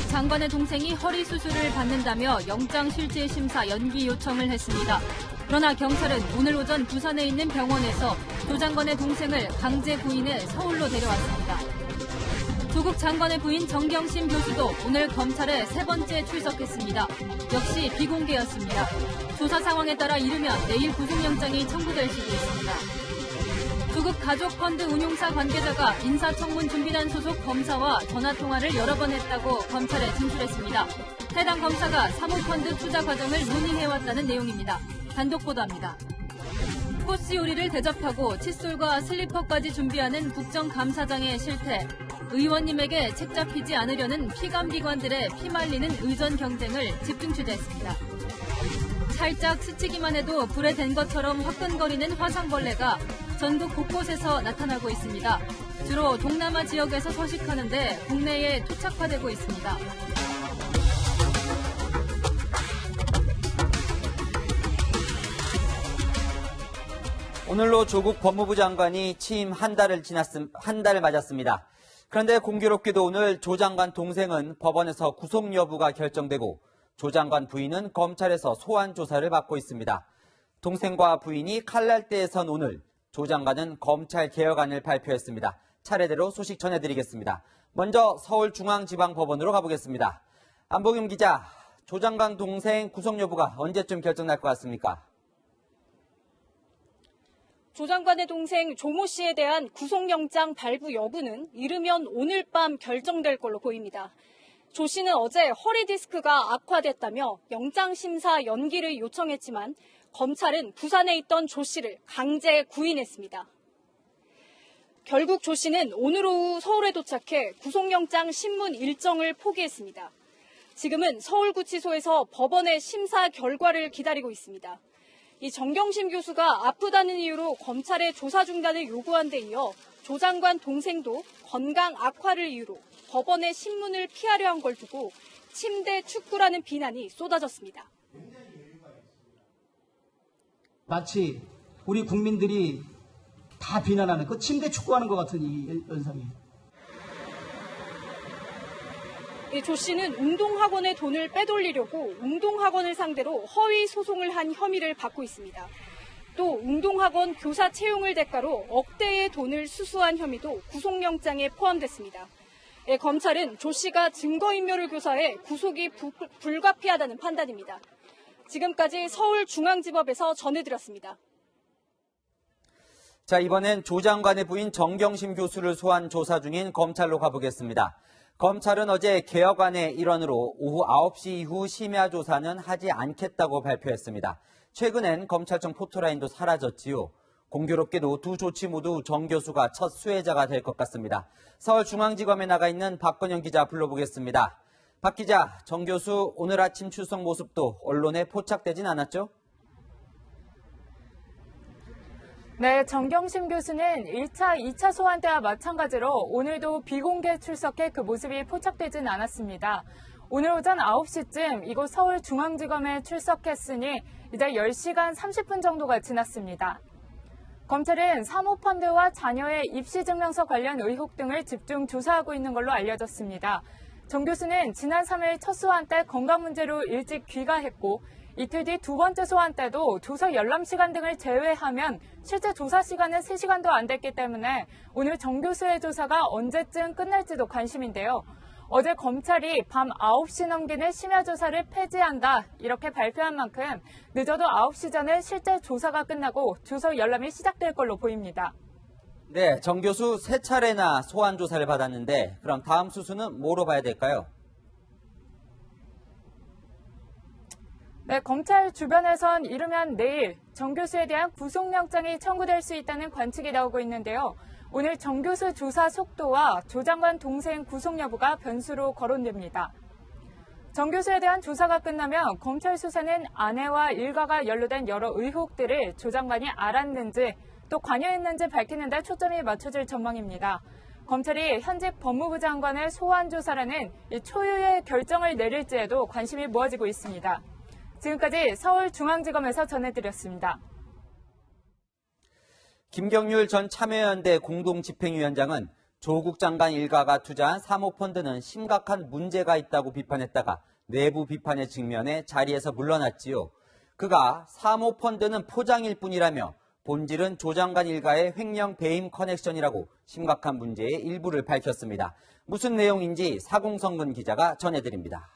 장관의 동생이 허리 수술을 받는다며 영장실질심사 연기 요청을 했습니다. 그러나 경찰은 오늘 오전 부산에 있는 병원에서 조 장관의 동생을 강제 구인해 서울로 데려왔습니다. 조국 장관의 부인 정경심 교수도 오늘 검찰에 세 번째 출석했습니다. 역시 비공개였습니다. 조사 상황에 따라 이르면 내일 구속영장이 청구될 수도 있습니다. 조국 가족펀드 운용사 관계자가 인사청문 준비단 소속 검사와 전화통화를 여러 번 했다고 검찰에 진술했습니다. 해당 검사가 사모펀드 투자 과정을 논의해왔다는 내용입니다. 단독 보도합니다. 코스 요리를 대접하고 칫솔과 슬리퍼까지 준비하는 국정감사장의 실태. 의원님에게 책 잡히지 않으려는 피감기관들의 피말리는 의전 경쟁을 집중 취재했습니다. 살짝 스치기만 해도 불에 댄 것처럼 화끈거리는 화상벌레가 전국 곳곳에서 나타나고 있습니다. 주로 동남아 지역에서 서식하는데 국내에 토착화되고 있습니다. 오늘로 조국 법무부 장관이 취임 한 달을 맞았습니다. 그런데 공교롭게도 오늘 조 장관 동생은 법원에서 구속 여부가 결정되고 조 장관 부인은 검찰에서 소환 조사를 받고 있습니다. 동생과 부인이 칼날대에 선 오늘 조 장관은 검찰 개혁안을 발표했습니다. 차례대로 소식 전해드리겠습니다. 먼저 서울중앙지방법원으로 가보겠습니다. 안봉임 기자, 조 장관 동생 구속 여부가 언제쯤 결정날 것 같습니까? 조 장관의 동생 조모 씨에 대한 구속영장 발부 여부는 이르면 오늘 밤 결정될 걸로 보입니다. 조 씨는 어제 허리 디스크가 악화됐다며 영장심사 연기를 요청했지만 검찰은 부산에 있던 조 씨를 강제 구인했습니다. 결국 조 씨는 오늘 오후 서울에 도착해 구속영장 신문 일정을 포기했습니다. 지금은 서울구치소에서 법원의 심사 결과를 기다리고 있습니다. 이 정경심 교수가 아프다는 이유로 검찰의 조사 중단을 요구한 데 이어 조 장관 동생도 건강 악화를 이유로 법원의 신문을 피하려 한 걸 두고 침대 축구라는 비난이 쏟아졌습니다. 마치 우리 국민들이 다 비난하는 그 침대 축구하는 것 같은 이 현상이에요. 조 씨는 운동학원의 돈을 빼돌리려고 운동학원을 상대로 허위 소송을 한 혐의를 받고 있습니다. 또 운동학원 교사 채용을 대가로 억대의 돈을 수수한 혐의도 구속영장에 포함됐습니다. 검찰은 조 씨가 증거인멸을 교사해 구속이 불가피하다는 판단입니다. 지금까지 서울중앙지법에서 전해드렸습니다. 자, 이번엔 조 장관의 부인 정경심 교수를 소환 조사 중인 검찰로 가보겠습니다. 검찰은 어제 개혁안의 일환으로 오후 9시 이후 심야 조사는 하지 않겠다고 발표했습니다. 최근엔 검찰청 포토라인도 사라졌지요. 공교롭게도 두 조치 모두 정 교수가 첫 수혜자가 될 것 같습니다. 서울중앙지검에 나가 있는 박건영 기자 불러보겠습니다. 박 기자, 정 교수 오늘 아침 출석 모습도 언론에 포착되진 않았죠? 네, 정경심 교수는 1차, 2차 소환 때와 마찬가지로 오늘도 비공개 출석해 그 모습이 포착되진 않았습니다. 오늘 오전 9시쯤 이곳 서울중앙지검에 출석했으니 이제 10시간 30분 정도가 지났습니다. 검찰은 사모펀드와 자녀의 입시증명서 관련 의혹 등을 집중 조사하고 있는 걸로 알려졌습니다. 정 교수는 지난 3일 첫 소환 때 건강 문제로 일찍 귀가했고 이틀 뒤 두 번째 소환 때도 조서 열람 시간 등을 제외하면 실제 조사 시간은 3시간도 안 됐기 때문에 오늘 정 교수의 조사가 언제쯤 끝날지도 관심인데요. 어제 검찰이 밤 9시 넘기는 심야 조사를 폐지한다 이렇게 발표한 만큼 늦어도 9시 전에 실제 조사가 끝나고 조서 열람이 시작될 걸로 보입니다. 네, 정 교수 3차례나 소환 조사를 받았는데 그럼 다음 수순은 뭐로 봐야 될까요? 네, 검찰 주변에선 이르면 내일 정 교수에 대한 구속영장이 청구될 수 있다는 관측이 나오고 있는데요. 오늘 정 교수 조사 속도와 조 장관 동생 구속 여부가 변수로 거론됩니다. 정 교수에 대한 조사가 끝나면 검찰 수사는 아내와 일가가 연루된 여러 의혹들을 조 장관이 알았는지 또 관여했는지 밝히는 데 초점이 맞춰질 전망입니다. 검찰이 현직 법무부 장관을 소환 조사라는 초유의 결정을 내릴지에도 관심이 모아지고 있습니다. 지금까지 서울중앙지검에서 전해드렸습니다. 김경률 전 참여연대 공동집행위원장은 조국 장관 일가가 투자한 사모펀드는 심각한 문제가 있다고 비판했다가 내부 비판에 직면해 자리에서 물러났지요. 그가 사모펀드는 포장일 뿐이라며 본질은 조 장관 일가의 횡령 배임 커넥션이라고 심각한 문제의 일부를 밝혔습니다. 무슨 내용인지 사공성근 기자가 전해드립니다.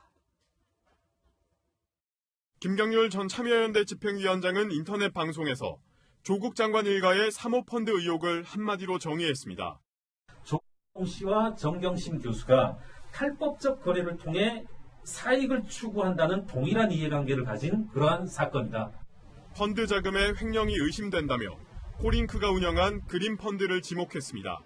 김경률 전 참여연대 집행위원장은 인터넷 방송에서 조국 장관 일가의 사모펀드 의혹을 한마디로 정의했습니다. 조국 씨와 정경심 교수가 탈법적 거래를 통해 사익을 추구한다는 동일한 이해관계를 가진 그러한 사건이다. 펀드 자금의 횡령이 의심된다며 코링크가 운영한 그린펀드를 지목했습니다.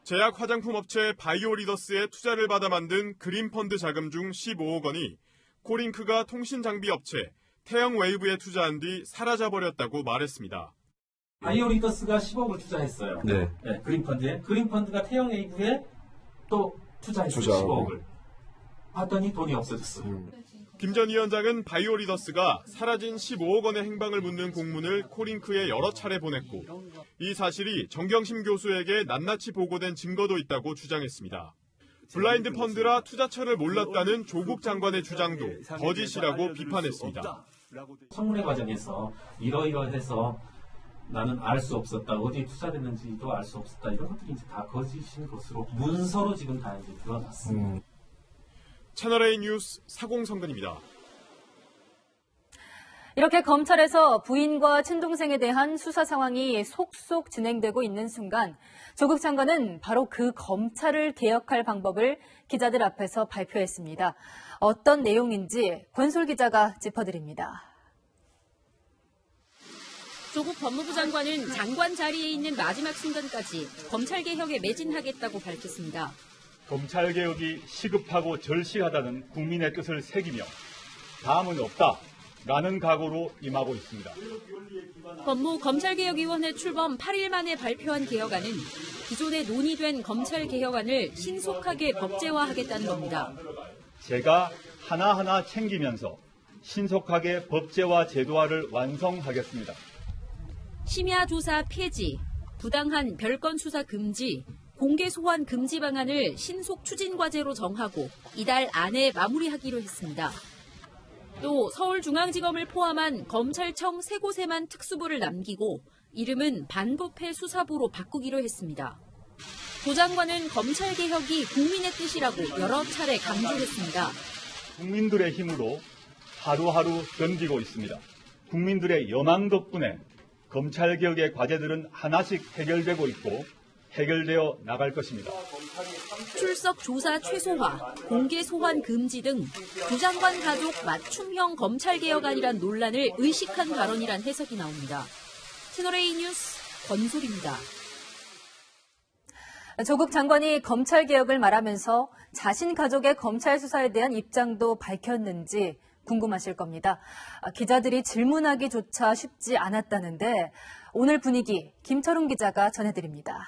제약 화장품 업체 바이오리더스의 투자를 받아 만든 그린펀드 자금 중 15억 원이 코링크가 통신장비 업체 태영웨이브에 투자한 뒤 사라져버렸다고 말했습니다. 바이오리더스가 10억을 투자했어요. 네. 네, 그린펀드에. 그린펀드가 태영웨이브에 또 투자했어요. 15억을. 봤더니 돈이 없어졌어요. 김 전 위원장은 바이오리더스가 사라진 15억 원의 행방을 묻는 공문을 코링크에 여러 차례 보냈고 이 사실이 정경심 교수에게 낱낱이 보고된 증거도 있다고 주장했습니다. 블라인드 펀드라 투자처를 몰랐다는 조국 장관의 주장도 거짓이라고 비판했습니다. 청문회 과정에서 이러이러해서 나는 알 수 없었다. 어디에 투자됐는지도 알 수 없었다. 이런 것들이 이제 다 거짓인 것으로 문서로 지금 다 이제 드러났습니다. 채널A 뉴스 사공성근입니다. 이렇게 검찰에서 부인과 친동생에 대한 수사 상황이 속속 진행되고 있는 순간 조국 장관은 바로 그 검찰을 개혁할 방법을 기자들 앞에서 발표했습니다. 어떤 내용인지 권솔 기자가 짚어드립니다. 조국 법무부 장관은 장관 자리에 있는 마지막 순간까지 검찰개혁에 매진하겠다고 밝혔습니다. 검찰개혁이 시급하고 절실하다는 국민의 뜻을 새기며 다음은 없다라는 각오로 임하고 있습니다. 법무 검찰개혁위원회 출범 8일 만에 발표한 개혁안은 기존에 논의된 검찰개혁안을 신속하게 법제화하겠다는 겁니다. 제가 하나하나 챙기면서 신속하게 법제화 제도화를 완성하겠습니다. 심야 조사 폐지, 부당한 별건 수사 금지, 공개 소환 금지 방안을 신속 추진 과제로 정하고 이달 안에 마무리하기로 했습니다. 또 서울중앙지검을 포함한 검찰청 3곳에만 특수부를 남기고 이름은 반부패 수사부로 바꾸기로 했습니다. 조 장관은 검찰개혁이 국민의 뜻이라고 여러 차례 강조했습니다. 국민들의 힘으로 하루하루 견디고 있습니다. 국민들의 연망 덕분에 검찰개혁의 과제들은 하나씩 해결되고 있고 해결되어 나갈 것입니다. 출석 조사 최소화, 공개 소환 금지 등 조 장관 가족 맞춤형 검찰개혁안이란 논란을 의식한 발언이란 해석이 나옵니다. 채널A 뉴스 권솔입니다. 조국 장관이 검찰개혁을 말하면서 자신 가족의 검찰 수사에 대한 입장도 밝혔는지 궁금하실 겁니다. 기자들이 질문하기조차 쉽지 않았다는데 오늘 분위기 김철웅 기자가 전해드립니다.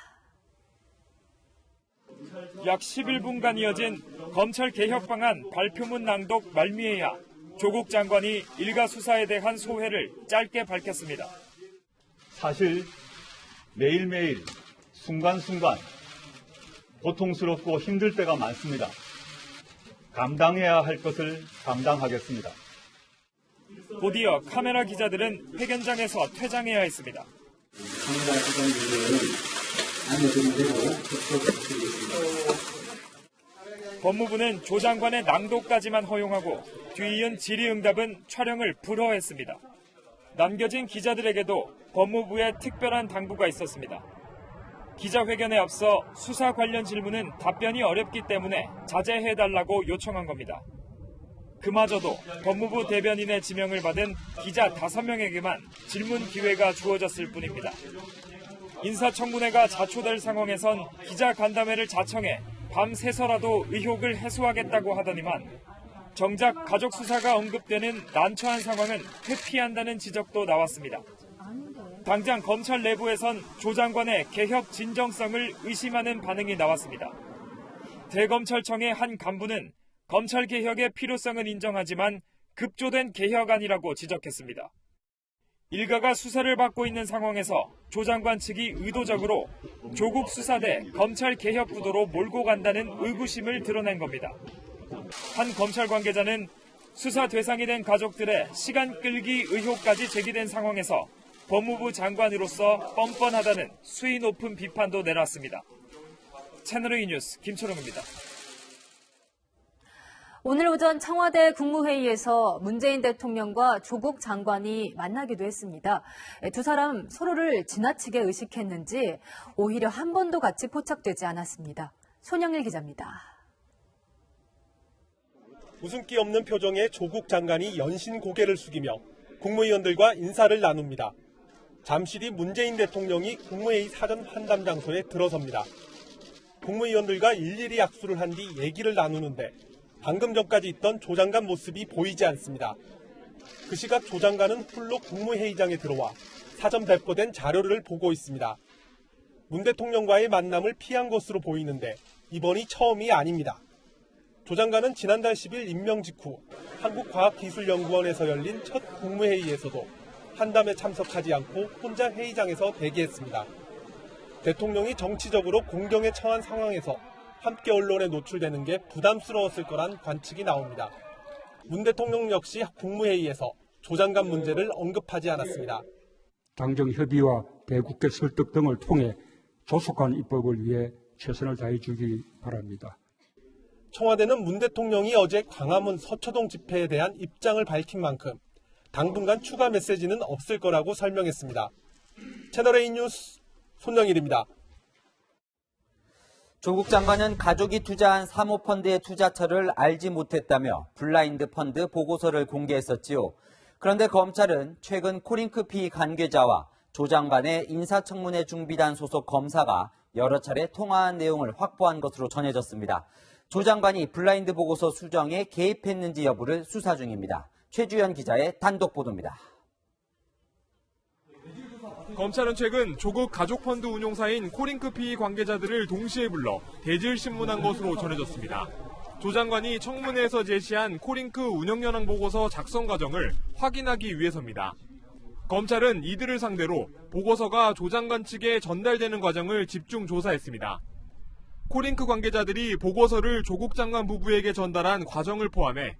약 11분간 이어진 검찰개혁 방안 발표문 낭독 말미에야 조국 장관이 일가 수사에 대한 소회를 짧게 밝혔습니다. 사실 매일매일 순간순간 고통스럽고 힘들 때가 많습니다. 감당해야 할 것을 감당하겠습니다. 곧이어 카메라 기자들은 회견장에서 퇴장해야 했습니다. 법무부는 조 장관의 낭독까지만 허용하고 뒤이은 질의응답은 촬영을 불허했습니다. 남겨진 기자들에게도 법무부의 특별한 당부가 있었습니다. 기자회견에 앞서 수사 관련 질문은 답변이 어렵기 때문에 자제해달라고 요청한 겁니다. 그마저도 법무부 대변인의 지명을 받은 기자 5명에게만 질문 기회가 주어졌을 뿐입니다. 인사청문회가 자초될 상황에선 기자 간담회를 자청해 밤새서라도 의혹을 해소하겠다고 하더니만 정작 가족 수사가 언급되는 난처한 상황은 회피한다는 지적도 나왔습니다. 당장 검찰 내부에선 조 장관의 개혁 진정성을 의심하는 반응이 나왔습니다. 대검찰청의 한 간부는 검찰개혁의 필요성은 인정하지만 급조된 개혁안이라고 지적했습니다. 일가가 수사를 받고 있는 상황에서 조 장관 측이 의도적으로 조국 수사대 검찰 개혁 구도로 몰고 간다는 의구심을 드러낸 겁니다. 한 검찰 관계자는 수사 대상이 된 가족들의 시간 끌기 의혹까지 제기된 상황에서 법무부 장관으로서 뻔뻔하다는 수위 높은 비판도 내놨습니다. 채널A 뉴스 김초롱입니다. 오늘 오전 청와대 국무회의에서 문재인 대통령과 조국 장관이 만나기도 했습니다. 두 사람 서로를 지나치게 의식했는지 오히려 한 번도 같이 포착되지 않았습니다. 손영일 기자입니다. 웃음기 없는 표정의 조국 장관이 연신 고개를 숙이며 국무위원들과 인사를 나눕니다. 잠시 뒤 문재인 대통령이 국무회의 사전 환담 장소에 들어섭니다. 국무위원들과 일일이 악수를 한 뒤 얘기를 나누는데 방금 전까지 있던 조 장관 모습이 보이지 않습니다. 그 시각 조 장관은 홀로 국무회의장에 들어와 사전 배포된 자료를 보고 있습니다. 문 대통령과의 만남을 피한 것으로 보이는데 이번이 처음이 아닙니다. 조 장관은 지난달 10일 임명 직후 한국과학기술연구원에서 열린 첫 국무회의에서도 환담에 참석하지 않고 혼자 회의장에서 대기했습니다. 대통령이 정치적으로 공경에 처한 상황에서 함께 언론에 노출되는 게 부담스러웠을 거란 관측이 나옵니다. 문 대통령 역시 국무회의에서 조 장관 문제를 언급하지 않았습니다. 당정 협의와 대국회 설득 등을 통해 조속한 입법을 위해 최선을 다해주기 바랍니다. 청와대는 문 대통령이 어제 광화문 서초동 집회에 대한 입장을 밝힌 만큼 당분간 추가 메시지는 없을 거라고 설명했습니다. 채널A 뉴스 손영일입니다. 조국 장관은 가족이 투자한 사모펀드의 투자처를 알지 못했다며 블라인드 펀드 보고서를 공개했었지요. 그런데 검찰은 최근 코링크피 관계자와 조 장관의 인사청문회 준비단 소속 검사가 여러 차례 통화한 내용을 확보한 것으로 전해졌습니다. 조 장관이 블라인드 보고서 수정에 개입했는지 여부를 수사 중입니다. 최주연 기자의 단독 보도입니다. 검찰은 최근 조국 가족펀드 운용사인 코링크피 관계자들을 동시에 불러 대질 신문한 것으로 전해졌습니다. 조 장관이 청문회에서 제시한 코링크 운영연항 보고서 작성 과정을 확인하기 위해서입니다. 검찰은 이들을 상대로 보고서가 조 장관 측에 전달되는 과정을 집중 조사했습니다. 코링크 관계자들이 보고서를 조국 장관 부부에게 전달한 과정을 포함해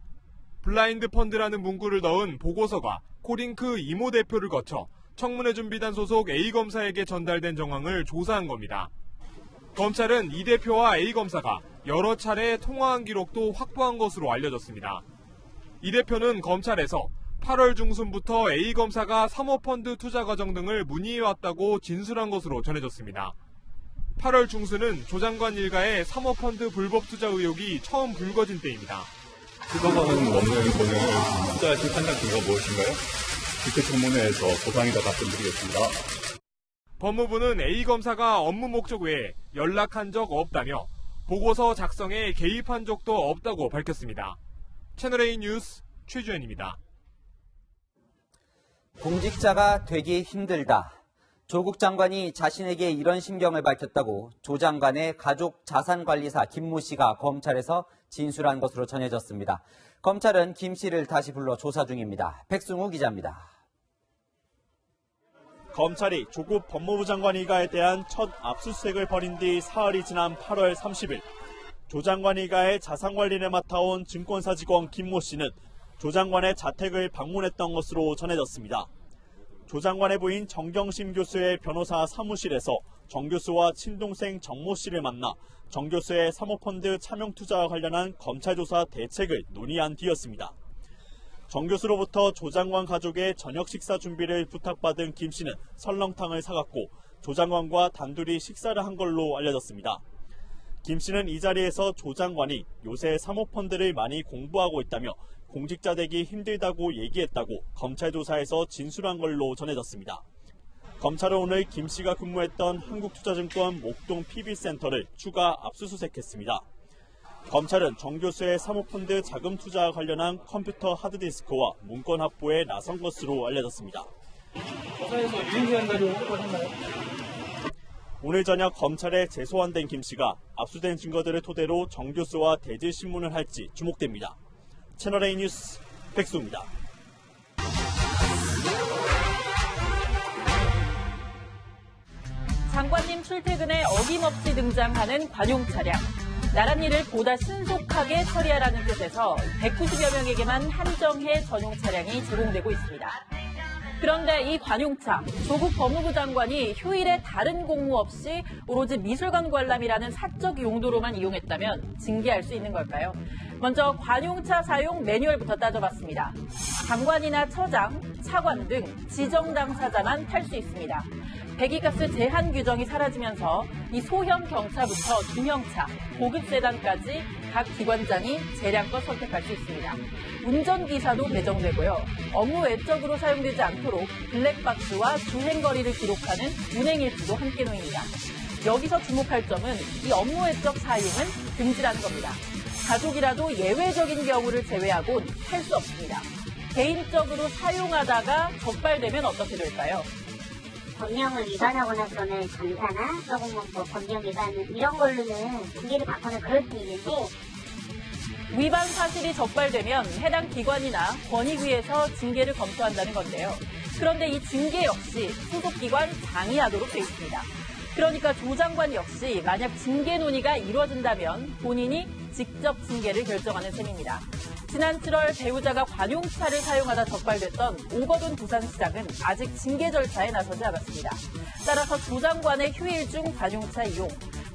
블라인드 펀드라는 문구를 넣은 보고서가 코링크 이모 대표를 거쳐 청문회 준비단 소속 A검사에게 전달된 정황을 조사한 겁니다. 검찰은 이 대표와 A검사가 여러 차례 통화한 기록도 확보한 것으로 알려졌습니다. 이 대표는 검찰에서 8월 중순부터 A검사가 사모펀드 투자 과정 등을 문의해왔다고 진술한 것으로 전해졌습니다. 8월 중순은 조 장관 일가의 사모펀드 불법 투자 의혹이 처음 불거진 때입니다. 수사받은 업무의 본인을 투자하신 판단 기가 무엇인가요? 국회 청문회에서 소상히다 답변드리겠습니다. 법무부는 A검사가 업무 목적 외에 연락한 적 없다며 보고서 작성에 개입한 적도 없다고 밝혔습니다. 채널A 뉴스 최주연입니다. 공직자가 되기 힘들다. 조국 장관이 자신에게 이런 심경을 밝혔다고 조 장관의 가족 자산관리사 김모 씨가 검찰에서 진술한 것으로 전해졌습니다. 검찰은 김 씨를 다시 불러 조사 중입니다. 백승우 기자입니다. 검찰이 조국 법무부 장관 일가에 대한 첫 압수수색을 벌인 뒤 사흘이 지난 8월 30일 조 장관 일가의 자산관리를 맡아온 증권사 직원 김모 씨는 조 장관의 자택을 방문했던 것으로 전해졌습니다. 조 장관의 부인 정경심 교수의 변호사 사무실에서 정 교수와 친동생 정모 씨를 만나 정 교수의 사모펀드 차명투자와 관련한 검찰 조사 대책을 논의한 뒤였습니다. 정 교수로부터 조 장관 가족의 저녁 식사 준비를 부탁받은 김 씨는 설렁탕을 사갔고 조 장관과 단둘이 식사를 한 걸로 알려졌습니다. 김 씨는 이 자리에서 조 장관이 요새 사모펀드를 많이 공부하고 있다며 공직자 되기 힘들다고 얘기했다고 검찰 조사에서 진술한 걸로 전해졌습니다. 검찰은 오늘 김 씨가 근무했던 한국투자증권 목동 PB센터를 추가 압수수색했습니다. 검찰은 정 교수의 사모펀드 자금 투자와 관련한 컴퓨터 하드디스크와 문건 확보에 나선 것으로 알려졌습니다. 조사에서 유의미한 자료 확보했나요? 오늘 저녁 검찰에 재소환된 김 씨가 압수된 증거들을 토대로 정 교수와 대질 신문을 할지 주목됩니다. 채널A 뉴스 백수입니다. 장관님 출퇴근에 어김없이 등장하는 관용 차량. 나란 일을 보다 신속하게 처리하라는 뜻에서 190여 명에게만 한정해 전용 차량이 제공되고 있습니다. 그런데 이 관용차, 조국 법무부 장관이 휴일에 다른 공무 없이 오로지 미술관 관람이라는 사적 용도로만 이용했다면 징계할 수 있는 걸까요? 먼저 관용차 사용 매뉴얼부터 따져봤습니다. 장관이나 처장, 차관 등 지정 당사자만 탈 수 있습니다. 배기가스 제한 규정이 사라지면서 이 소형 경차부터 중형차, 고급 세단까지 각 기관장이 재량껏 선택할 수 있습니다. 운전기사도 배정되고요. 업무 외적으로 사용되지 않도록 블랙박스와 주행거리를 기록하는 운행일지도 함께 놓입니다. 여기서 주목할 점은 이 업무 외적 사용은 금지라는 겁니다. 가족이라도 예외적인 경우를 제외하곤 할 수 없습니다. 개인적으로 사용하다가 적발되면 어떻게 될까요? 법령을 위반하고 나서는 감사나 혹은 뭐 법령 위반 이런 걸로는 징계를 받거나 그럴 수 있는데 위반 사실이 적발되면 해당 기관이나 권익위에서 징계를 검토한다는 건데요. 그런데 이 징계 역시 소속기관 장의하도록 돼 있습니다. 그러니까 조 장관 역시 만약 징계 논의가 이루어진다면 본인이 직접 징계를 결정하는 셈입니다. 지난 7월 배우자가 관용차를 사용하다 적발됐던 오거돈 부산시장은 아직 징계 절차에 나서지 않았습니다. 따라서 조 장관의 휴일 중 관용차 이용,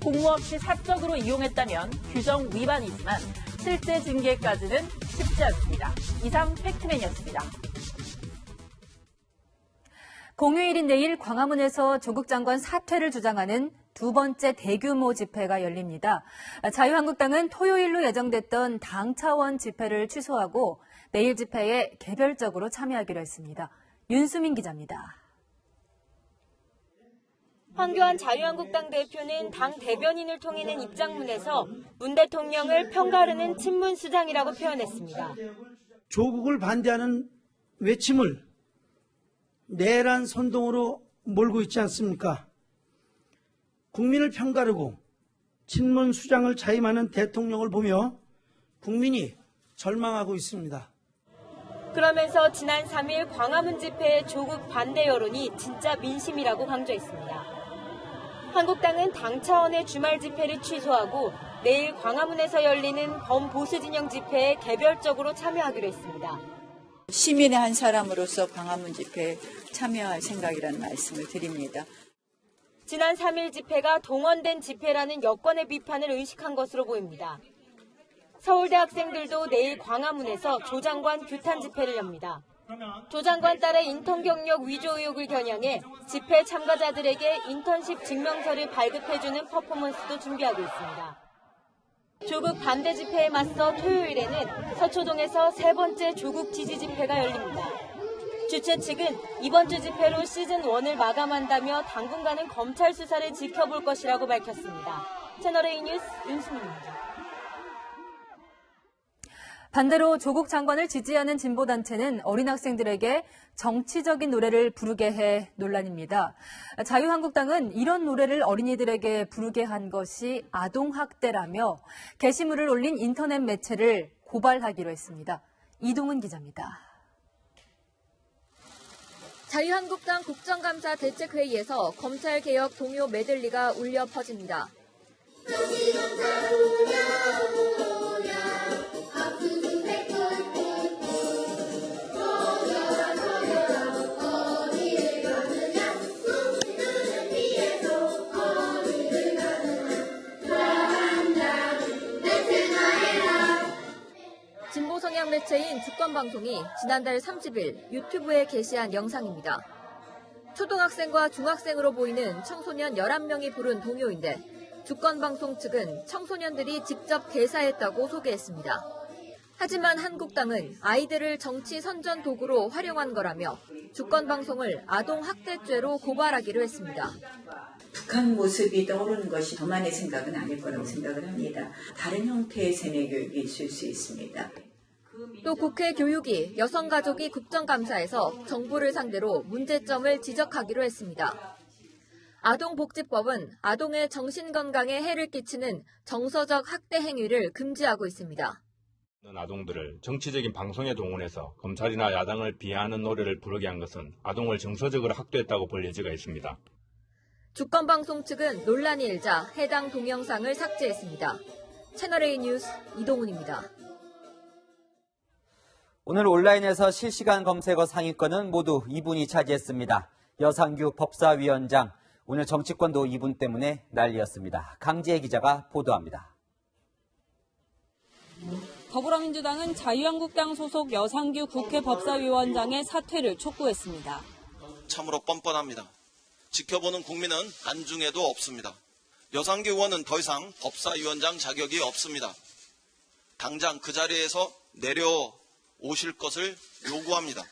공무 없이 사적으로 이용했다면 규정 위반이지만 실제 징계까지는 쉽지 않습니다. 이상 팩트맨이었습니다. 공휴일인 내일 광화문에서 조국 장관 사퇴를 주장하는 두 번째 대규모 집회가 열립니다. 자유한국당은 토요일로 예정됐던 당 차원 집회를 취소하고 내일 집회에 개별적으로 참여하기로 했습니다. 윤수민 기자입니다. 황교안 자유한국당 대표는 당 대변인을 통해 낸 입장문에서 문 대통령을 평가하는 친문수장이라고 표현했습니다. 조국을 반대하는 외침을 내란 선동으로 몰고 있지 않습니까? 국민을 편가르고 친문수장을 자임하는 대통령을 보며 국민이 절망하고 있습니다. 그러면서 지난 3일 광화문 집회의 조국 반대 여론이 진짜 민심이라고 강조했습니다. 한국당은 당 차원의 주말 집회를 취소하고 내일 광화문에서 열리는 범보수 진영 집회에 개별적으로 참여하기로 했습니다. 시민의 한 사람으로서 광화문 집회에 참여할 생각이라는 말씀을 드립니다. 지난 3일 집회가 동원된 집회라는 여권의 비판을 의식한 것으로 보입니다. 서울대 학생들도 내일 광화문에서 조 장관 규탄 집회를 엽니다. 조 장관 딸의 인턴 경력 위조 의혹을 겨냥해 집회 참가자들에게 인턴십 증명서를 발급해주는 퍼포먼스도 준비하고 있습니다. 조국 반대 집회에 맞서 토요일에는 서초동에서 세 번째 조국 지지 집회가 열립니다. 주최 측은 이번 주 집회로 시즌1을 마감한다며 당분간은 검찰 수사를 지켜볼 것이라고 밝혔습니다. 채널A 뉴스 윤수민입니다. 반대로 조국 장관을 지지하는 진보단체는 어린 학생들에게 정치적인 노래를 부르게 해 논란입니다. 자유한국당은 이런 노래를 어린이들에게 부르게 한 것이 아동학대라며 게시물을 올린 인터넷 매체를 고발하기로 했습니다. 이동은 기자입니다. 자유한국당 국정감사 대책회의에서 검찰개혁 동요 메들리가 울려 퍼집니다. 진보 성향 매체인 주권방송이 지난달 30일 유튜브에 게시한 영상입니다. 초등학생과 중학생으로 보이는 청소년 11명이 부른 동요인데 주권방송 측은 청소년들이 직접 개사했다고 소개했습니다. 하지만 한국당은 아이들을 정치 선전 도구로 활용한 거라며 주권방송을 아동학대죄로 고발하기로 했습니다. 북한 모습이 떠오르는 것이 저만의 생각은 아닐 거라고 생각을 합니다. 다른 형태의 세뇌 교육이 있을 수 있습니다. 또 국회 교육위 여성가족위 국정감사에서 정부를 상대로 문제점을 지적하기로 했습니다. 아동복지법은 아동의 정신건강에 해를 끼치는 정서적 학대 행위를 금지하고 있습니다. 아동들을 정치적인 방송에 동원해서 검찰이나 야당을 비하하는 노래를 부르게 한 것은 아동을 정서적으로 학대했다고 볼 여지가 있습니다. 주권방송 측은 논란이 일자 해당 동영상을 삭제했습니다. 채널A 뉴스 이동훈입니다. 오늘 온라인에서 실시간 검색어 상위권은 모두 이분이 차지했습니다. 여상규 법사위원장, 오늘 정치권도 이분 때문에 난리였습니다. 강지혜 기자가 보도합니다. 더불어민주당은 자유한국당 소속 여상규 국회 법사위원장의 사퇴를 촉구했습니다. 참으로 뻔뻔합니다. 지켜보는 국민은 안중에도 없습니다. 여상규 의원은 더 이상 법사위원장 자격이 없습니다. 당장 그 자리에서 내려오실 것을 요구합니다.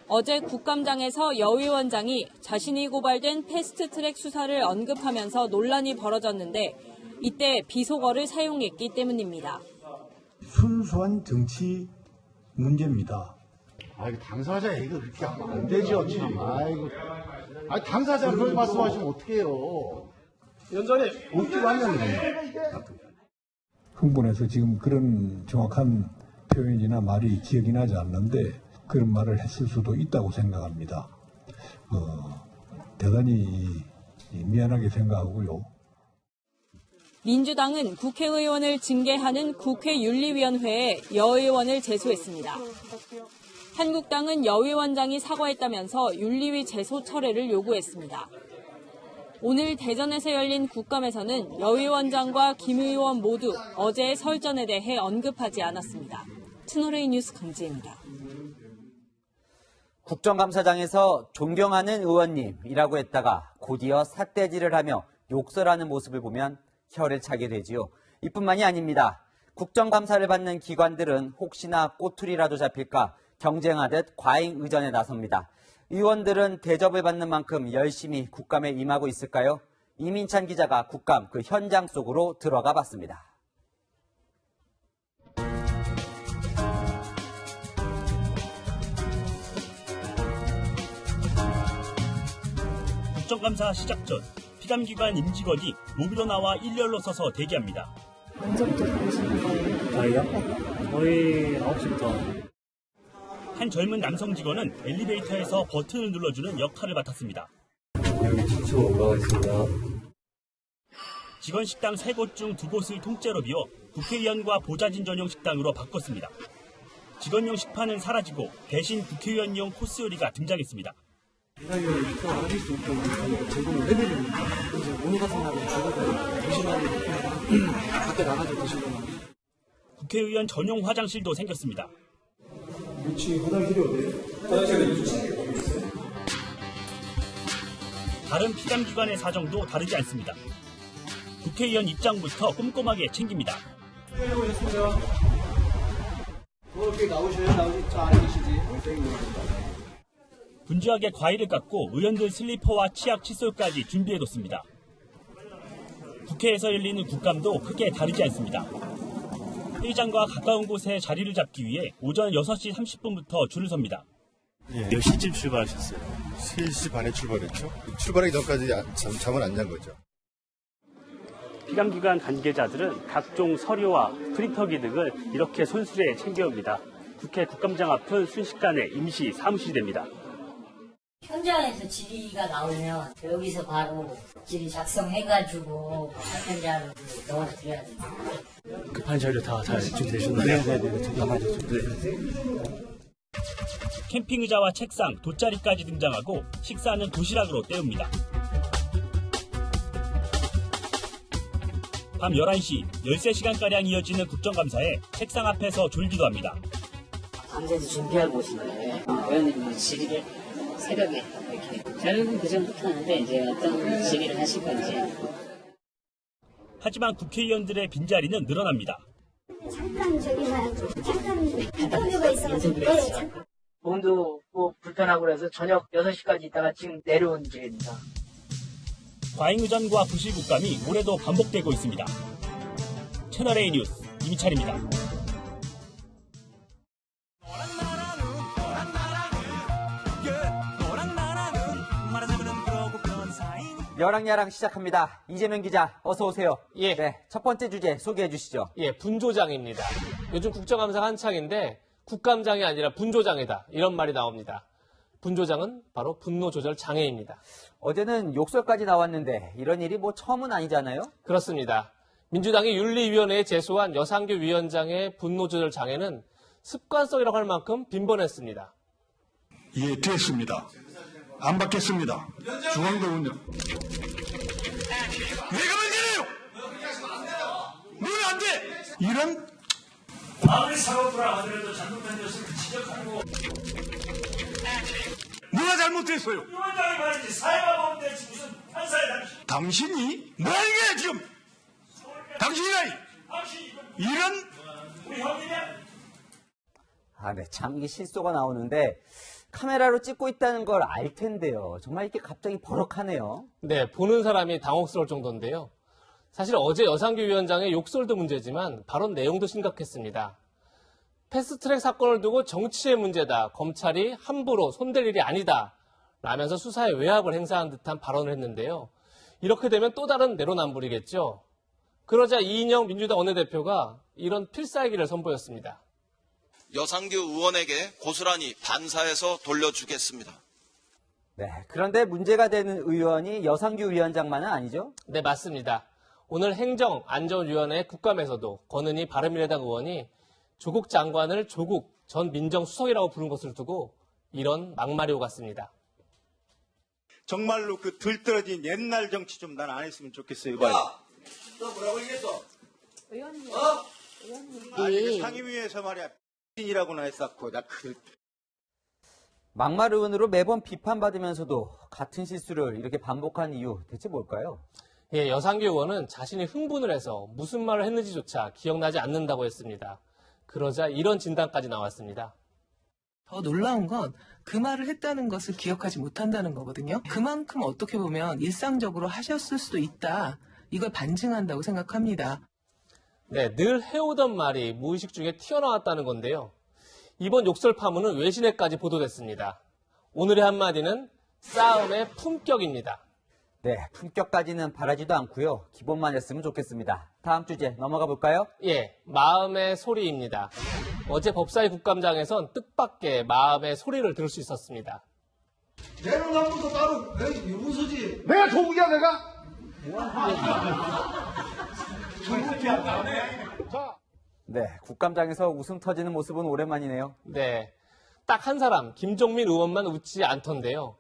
어제 국감장에서 여 위원장이 자신이 고발된 패스트트랙 수사를 언급하면서 논란이 벌어졌는데 이때 비속어를 사용했기 때문입니다. 순수한 정치 문제입니다. 아이고, 당사자 얘기가 그렇게 하면 안 되죠, 참. 아이고. 당사자가 그렇게 말씀하시면 어떡해요. 연전에 웃기도 하면 흥분해서 지금 그런 정확한 표현이나 말이 기억이 나지 않는데 그런 말을 했을 수도 있다고 생각합니다. 대단히 미안하게 생각하고요. 민주당은 국회의원을 징계하는 국회윤리위원회에 여 의원을 제소했습니다. 한국당은 여 위원장이 사과했다면서 윤리위 제소 철회를 요구했습니다. 오늘 대전에서 열린 국감에서는 여 위원장과 김 의원 모두 어제의 설전에 대해 언급하지 않았습니다. 채널A 뉴스 강지혜입니다. 국정감사장에서 존경하는 의원님이라고 했다가 곧이어 삿대질을 하며 욕설하는 모습을 보면 혀를 차게 되지요. 이뿐만이 아닙니다. 국정감사를 받는 기관들은 혹시나 꼬투리라도 잡힐까 경쟁하듯 과잉 의전에 나섭니다. 의원들은 대접을 받는 만큼 열심히 국감에 임하고 있을까요? 이민찬 기자가 국감 그 현장 속으로 들어가 봤습니다. 국정감사 시작 전 피감기관 임직원이 로비로 나와 일렬로 서서 대기합니다. 언제부터 들어오시는 거예요? 저희요? 거의 9시부터. 한 젊은 남성 직원은 엘리베이터에서 버튼을 눌러주는 역할을 맡았습니다. 여기 지쳐 올라가겠습니다. 직원 식당 3곳 중 2곳을 통째로 비워 국회의원과 보좌진 전용 식당으로 바꿨습니다. 직원용 식판은 사라지고 대신 국회의원용 코스 요리가 등장했습니다. 국회의원이 식당 하실 수 있도록 제공을 해드립니다. 이제 오늘 같은 날은 죽어도 드시면 밖에 나가서 드시거나. 국회의원 전용 화장실도 생겼습니다. 위치 화장실이 어디예요? 화장실은 2층에 거기 있어요. 다른 피감기관의 사정도 다르지 않습니다. 국회의원 입장부터 꼼꼼하게 챙깁니다. 이렇게 나오셔야 저 안에 계시지. 분주하게 과일을 깎고 의원들 슬리퍼와 치약 칫솔까지 준비해뒀습니다. 국회에서 열리는 국감도 크게 다르지 않습니다. 회의장과 가까운 곳에 자리를 잡기 위해 오전 6시 30분부터 줄을 섭니다. 몇 시쯤 출발하셨어요? 3시 반에 출발했죠. 출발하기 전까지 잠은 안 잔 거죠. 피감기관 관계자들은 각종 서류와 프린터기 등을 이렇게 손수레에 챙겨옵니다. 국회 국감장 앞은 순식간에 임시 사무실이 됩니다. 현장에서 질의가 나오면 여기서 바로 질의 작성해가지고 답변자를 넣어드려야 됩니다. 급한 자료 다 잘 준비되셨나요? 네. 캠핑 의자와 책상, 돗자리까지 등장하고 식사는 도시락으로 때웁니다. 밤 11시, 13시간가량 이어지는 국정감사에 책상 앞에서 졸기도 합니다. 밤새서 준비하고 오시는데 의원님은 질의를 새벽에 이렇게 저는 그 전부터 하는데 이제 어떤 질의를 하실 건지. 하지만 국회의원들의 빈자리는 늘어납니다. 잠깐 잠깐 인터뷰가 있어가지고. 몸도 뭐 불편하고 그래서 저녁 6시까지 있다가 지금 내려온 중입니다. 과잉의전과 부실국감이 올해도 반복되고 있습니다. 채널A 뉴스 이민찬입니다. 여랑야랑 시작합니다. 이재명 기자, 어서 오세요. 예. 네, 첫 번째 주제 소개해 주시죠. 예, 분조장입니다. 요즘 국정감사가 한창인데 국감장이 아니라 분조장이다. 이런 말이 나옵니다. 분조장은 바로 분노 조절 장애입니다. 어제는 욕설까지 나왔는데 이런 일이 뭐 처음은 아니잖아요? 그렇습니다. 민주당이 윤리위원회에 제소한 여상규 위원장의 분노 조절 장애는 습관성이라고 할 만큼 빈번했습니다. 예, 됐습니다. 안 받겠습니다. 중앙대원장. 내가 문제예요! 왜 안 돼! 이런 아무리 사법부라 하더라도 잘못한 것을 지적하고 누가 잘못했어요? 위원장이 말이지 사회가 무슨 판사의 당신이 뭐 하는 거야 지금? 당신이라 이런 우리 형님이야? 네, 참 이게 실소가 나오는데 카메라로 찍고 있다는 걸 알 텐데요. 정말 이렇게 갑자기 버럭하네요. 네, 보는 사람이 당혹스러울 정도인데요. 사실 어제 여상규 위원장의 욕설도 문제지만 발언 내용도 심각했습니다. 패스트트랙 사건을 두고 정치의 문제다. 검찰이 함부로 손댈 일이 아니다. 라면서 수사에 외압을 행사한 듯한 발언을 했는데요. 이렇게 되면 또 다른 내로남불이겠죠. 그러자 이인영 민주당 원내대표가 이런 필살기를 선보였습니다. 여상규 의원에게 고스란히 반사해서 돌려주겠습니다. 네, 그런데 문제가 되는 의원이 여상규 위원장만은 아니죠? 네, 맞습니다. 오늘 행정안전위원회 국감에서도 권은희 바른미래당 의원이 조국 장관을 조국 전 민정수석이라고 부른 것을 두고 이런 막말이 오갔습니다. 정말로 그 들떨어진 옛날 정치 좀 난 안 했으면 좋겠어요. 야, 너 뭐라고 얘기했어? 의원님. 아니, 상임위에서 말이야. 이라고나 했었고 나 그. 막말 의원으로 매번 비판받으면서도 같은 실수를 이렇게 반복한 이유 대체 뭘까요? 예, 여상규 의원은 자신이 흥분을 해서 무슨 말을 했는지조차 기억나지 않는다고 했습니다. 그러자 이런 진단까지 나왔습니다. 더 놀라운 건 그 말을 했다는 것을 기억하지 못한다는 거거든요. 그만큼 어떻게 보면 일상적으로 하셨을 수도 있다. 이걸 반증한다고 생각합니다. 네, 늘 해오던 말이 무의식 중에 튀어나왔다는 건데요. 이번 욕설 파문은 외신에까지 보도됐습니다. 오늘의 한마디는 싸움의 품격입니다. 네, 품격까지는 바라지도 않고요. 기본만 했으면 좋겠습니다. 다음 주제 넘어가 볼까요? 예, 마음의 소리입니다. 어제 법사위 국감장에선 뜻밖의 마음의 소리를 들을 수 있었습니다. 내로남불도 따로 왜 무서지? 내가 조국이야 내가? 네, 국감장에서 웃음 터지는 모습은 오랜만이네요. 네, 딱 한 사람 김종민 의원만 웃지 않던데요.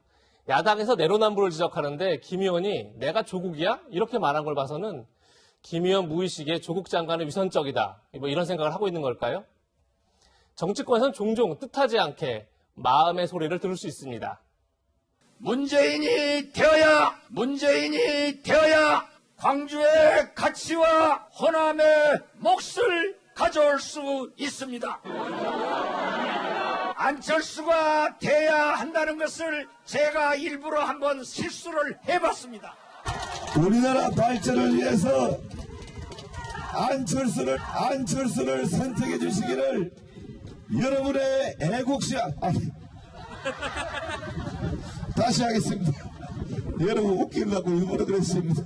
야당에서 내로남불을 지적하는데 김 의원이 내가 조국이야? 이렇게 말한 걸 봐서는 김 의원 무의식에 조국 장관은 위선적이다. 뭐 이런 생각을 하고 있는 걸까요? 정치권에서는 종종 뜻하지 않게 마음의 소리를 들을 수 있습니다. 문재인이 되어야 광주의 가치와 호남의 몫을 가져올 수 있습니다. 안철수가 돼야 한다는 것을 제가 일부러 한번 실수를 해봤습니다. 우리나라 발전을 위해서 안철수를 선택해 주시기를 여러분의 애국심 다시 하겠습니다. 여러분 웃기려고 일부러 그랬습니다.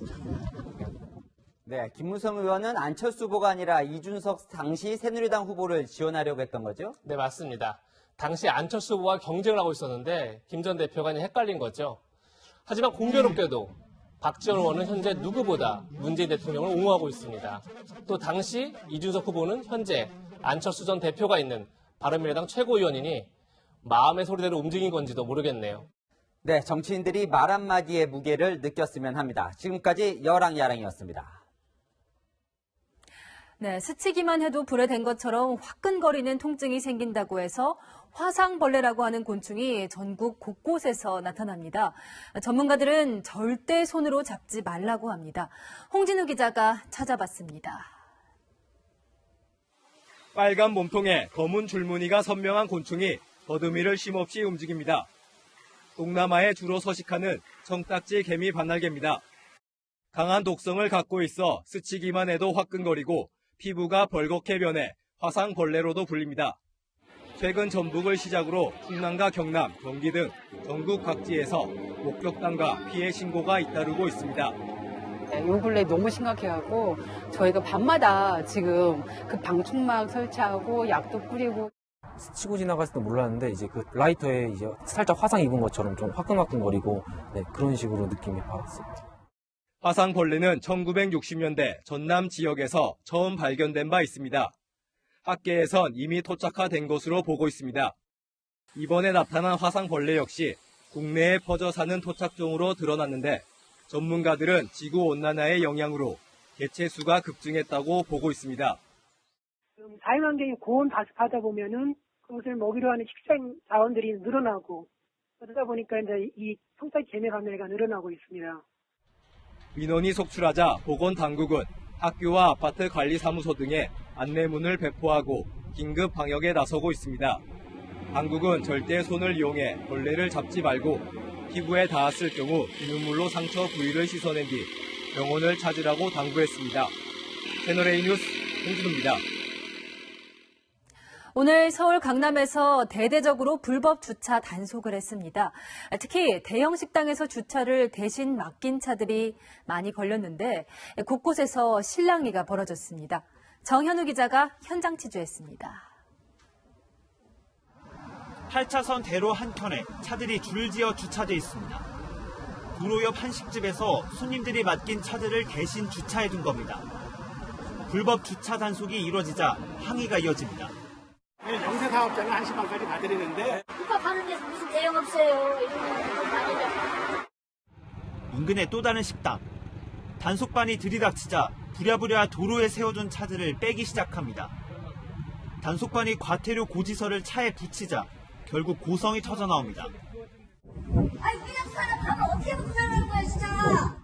네, 김무성 의원은 안철수 후보가 아니라 이준석 당시 새누리당 후보를 지원하려고 했던 거죠? 네, 맞습니다. 당시 안철수 후보와 경쟁을 하고 있었는데 김 전 대표가 헷갈린 거죠. 하지만 공교롭게도 박지원 의원은 현재 누구보다 문재인 대통령을 옹호하고 있습니다. 또 당시 이준석 후보는 현재 안철수 전 대표가 있는 바른미래당 최고위원이니 마음의 소리대로 움직인 건지도 모르겠네요. 네, 정치인들이 말 한마디의 무게를 느꼈으면 합니다. 지금까지 여랑야랑이었습니다. 네, 스치기만 해도 불에 댄 것처럼 화끈거리는 통증이 생긴다고 해서 화상벌레라고 하는 곤충이 전국 곳곳에서 나타납니다. 전문가들은 절대 손으로 잡지 말라고 합니다. 홍진우 기자가 찾아봤습니다. 빨간 몸통에 검은 줄무늬가 선명한 곤충이 더듬이를 쉼없이 움직입니다. 동남아에 주로 서식하는 청딱지 개미 반날개입니다. 강한 독성을 갖고 있어 스치기만 해도 화끈거리고 피부가 벌겋게 변해 화상벌레로도 불립니다. 최근 전북을 시작으로 충남과 경남, 경기 등 전국 각지에서 목격담과 피해 신고가 잇따르고 있습니다. 요 근래 너무 심각해갖고 저희가 밤마다 지금 그 방충막 설치하고 약도 뿌리고. 치고 지나갔을 때 몰랐는데 이제 그 라이터에 이제 살짝 화상 입은 것처럼 좀 화끈화끈거리고 그런 식으로 느낌이 받았습니다. 화상벌레는 1960년대 전남 지역에서 처음 발견된 바 있습니다. 학계에선 이미 토착화된 것으로 보고 있습니다. 이번에 나타난 화상벌레 역시 국내에 퍼져 사는 토착종으로 드러났는데 전문가들은 지구온난화의 영향으로 개체 수가 급증했다고 보고 있습니다. 자연환경이 고온 다습하다 보면은 그것을 먹이로 하는 식생 자원들이 늘어나고 그러다 보니까 이제 이 청사기 개미 감염가 늘어나고 있습니다. 민원이 속출하자 보건당국은 학교와 아파트 관리사무소 등에 안내문을 배포하고 긴급 방역에 나서고 있습니다. 당국은 절대 손을 이용해 벌레를 잡지 말고 피부에 닿았을 경우 비눗물로 상처 부위를 씻어낸 뒤 병원을 찾으라고 당부했습니다. 채널A 뉴스 홍준호입니다. 오늘 서울 강남에서 대대적으로 불법 주차 단속을 했습니다. 특히 대형 식당에서 주차를 대신 맡긴 차들이 많이 걸렸는데 곳곳에서 실랑이가 벌어졌습니다. 정현우 기자가 현장 취재했습니다. 8차선 대로 한켠에 차들이 줄지어 주차돼 있습니다. 도로 옆 한식집에서 손님들이 맡긴 차들을 대신 주차해 둔 겁니다. 불법 주차 단속이 이루어지자 항의가 이어집니다. 영세 사업자는 1시 반까지 봐드리는데 국가 가는 데서 무슨 대응 없어요. 인근의 또 다른 식당. 단속반이 들이닥치자 부랴부랴 도로에 세워둔 차들을 빼기 시작합니다. 단속반이 과태료 고지서를 차에 붙이자 결국 고성이 터져나옵니다. 아니 그냥 사람 가면 어떻게 붙잡는 거야 진짜.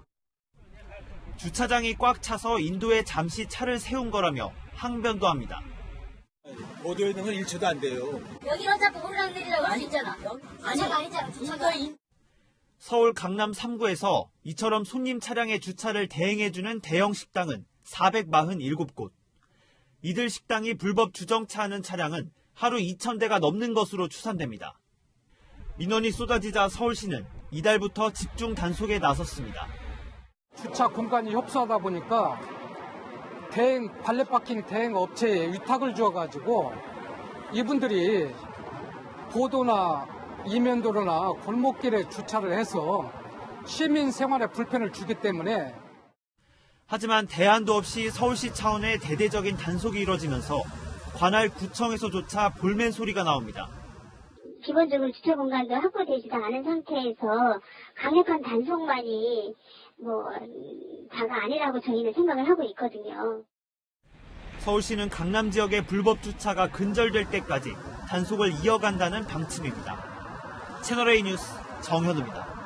주차장이 꽉 차서 인도에 잠시 차를 세운 거라며 항변도 합니다. 보도에 있는 건 1초도 안 돼요. 여기 어차피 오르락내리라고 안 있잖아. 아니잖아. 주차가 서울 강남 3구에서 이처럼 손님 차량의 주차를 대행해주는 대형 식당은 447곳. 이들 식당이 불법 주정차하는 차량은 하루 2,000대가 넘는 것으로 추산됩니다. 민원이 쏟아지자 서울시는 이달부터 집중 단속에 나섰습니다. 주차 공간이 협소하다 보니까 발렛 파킹 대행 업체에 위탁을 주어가지고 이분들이 보도나 이면도로나 골목길에 주차를 해서 시민 생활에 불편을 주기 때문에 하지만 대안도 없이 서울시 차원의 대대적인 단속이 이뤄지면서 관할 구청에서조차 볼멘 소리가 나옵니다. 기본적으로 주차 공간도 확보되지도 않은 상태에서 강력한 단속만이 다가 아니라고 저희는 생각을 하고 있거든요. 서울시는 강남 지역의 불법 주차가 근절될 때까지 단속을 이어간다는 방침입니다. 채널A 뉴스 정현우입니다.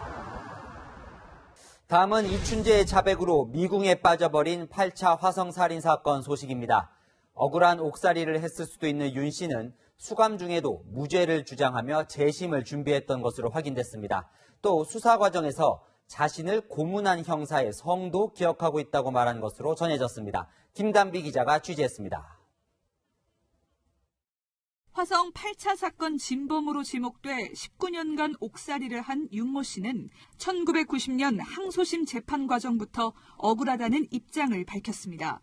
다음은 이춘재의 자백으로 미궁에 빠져버린 8차 화성살인 사건 소식입니다. 억울한 옥살이를 했을 수도 있는 윤 씨는 수감 중에도 무죄를 주장하며 재심을 준비했던 것으로 확인됐습니다. 또 수사 과정에서 자신을 고문한 형사의 성도 기억하고 있다고 말한 것으로 전해졌습니다. 김단비 기자가 취재했습니다. 화성 8차 사건 진범으로 지목돼 19년간 옥살이를 한 윤모 씨는 1990년 항소심 재판 과정부터 억울하다는 입장을 밝혔습니다.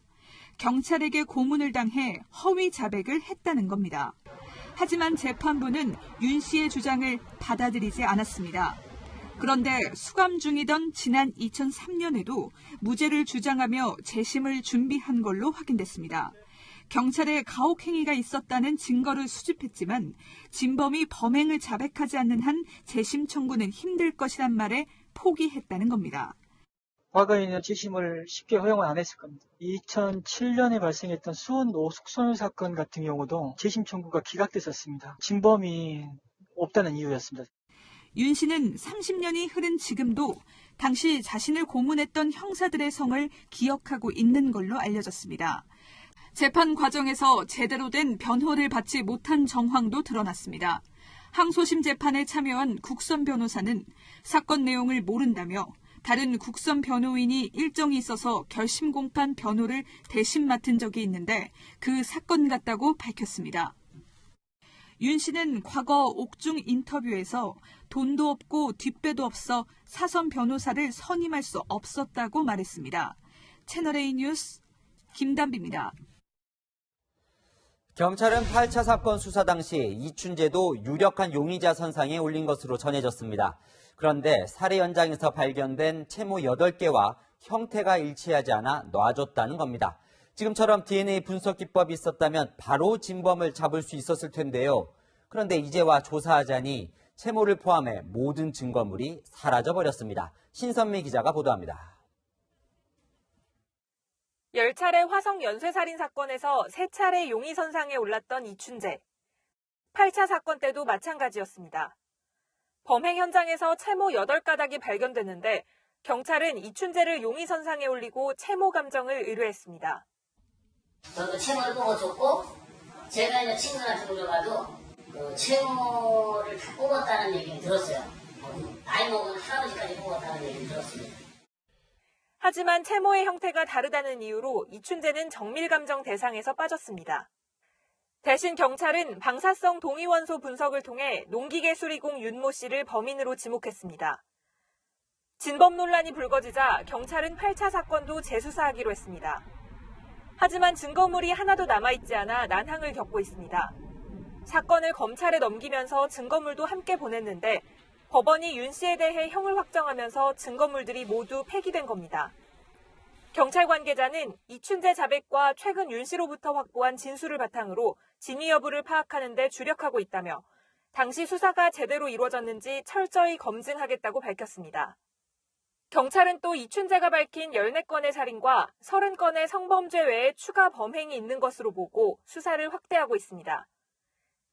경찰에게 고문을 당해 허위 자백을 했다는 겁니다. 하지만 재판부는 윤 씨의 주장을 받아들이지 않았습니다. 그런데 수감 중이던 지난 2003년에도 무죄를 주장하며 재심을 준비한 걸로 확인됐습니다. 경찰에 가혹행위가 있었다는 증거를 수집했지만 진범이 범행을 자백하지 않는 한 재심 청구는 힘들 것이란 말에 포기했다는 겁니다. 과거에는 재심을 쉽게 허용을 안 했을 겁니다. 2007년에 발생했던 수원 노숙소년 사건 같은 경우도 재심 청구가 기각됐었습니다. 진범이 없다는 이유였습니다. 윤 씨는 30년이 흐른 지금도 당시 자신을 고문했던 형사들의 성을 기억하고 있는 걸로 알려졌습니다. 재판 과정에서 제대로 된 변호를 받지 못한 정황도 드러났습니다. 항소심 재판에 참여한 국선 변호사는 사건 내용을 모른다며 다른 국선 변호인이 일정이 있어서 결심 공판 변호를 대신 맡은 적이 있는데 그 사건 같다고 밝혔습니다. 윤 씨는 과거 옥중 인터뷰에서 돈도 없고 뒷배도 없어 사선 변호사를 선임할 수 없었다고 말했습니다. 채널A 뉴스 김단비입니다. 경찰은 8차 사건 수사 당시 이춘재도 유력한 용의자 선상에 올린 것으로 전해졌습니다. 그런데 살해 현장에서 발견된 채모 8개와 형태가 일치하지 않아 놔줬다는 겁니다. 지금처럼 DNA 분석 기법이 있었다면 바로 진범을 잡을 수 있었을 텐데요. 그런데 이제와 조사하자니 채모를 포함해 모든 증거물이 사라져버렸습니다. 신선미 기자가 보도합니다. 10차례 화성 연쇄살인 사건에서 3차례 용의선상에 올랐던 이춘재. 8차 사건 때도 마찬가지였습니다. 범행 현장에서 채모 8가닥이 발견됐는데 경찰은 이춘재를 용의선상에 올리고 채모 감정을 의뢰했습니다. 저도 채모를 뽑아줬고 제가 있는 친구한테 물어봐도 채모를 다 뽑았다는 얘기를 들었어요. 나이 먹은 할아버지까지 뽑았다는 얘기를 들었습니다. 하지만 채모의 형태가 다르다는 이유로 이춘재는 정밀감정 대상에서 빠졌습니다. 대신 경찰은 방사성 동위원소 분석을 통해 농기계 수리공 윤모 씨를 범인으로 지목했습니다. 진범 논란이 불거지자 경찰은 8차 사건도 재수사하기로 했습니다. 하지만 증거물이 하나도 남아있지 않아 난항을 겪고 있습니다. 사건을 검찰에 넘기면서 증거물도 함께 보냈는데 법원이 윤 씨에 대해 형을 확정하면서 증거물들이 모두 폐기된 겁니다. 경찰 관계자는 이춘재 자백과 최근 윤 씨로부터 확보한 진술을 바탕으로 진위 여부를 파악하는 데 주력하고 있다며 당시 수사가 제대로 이루어졌는지 철저히 검증하겠다고 밝혔습니다. 경찰은 또 이춘재가 밝힌 14건의 살인과 30건의 성범죄 외에 추가 범행이 있는 것으로 보고 수사를 확대하고 있습니다.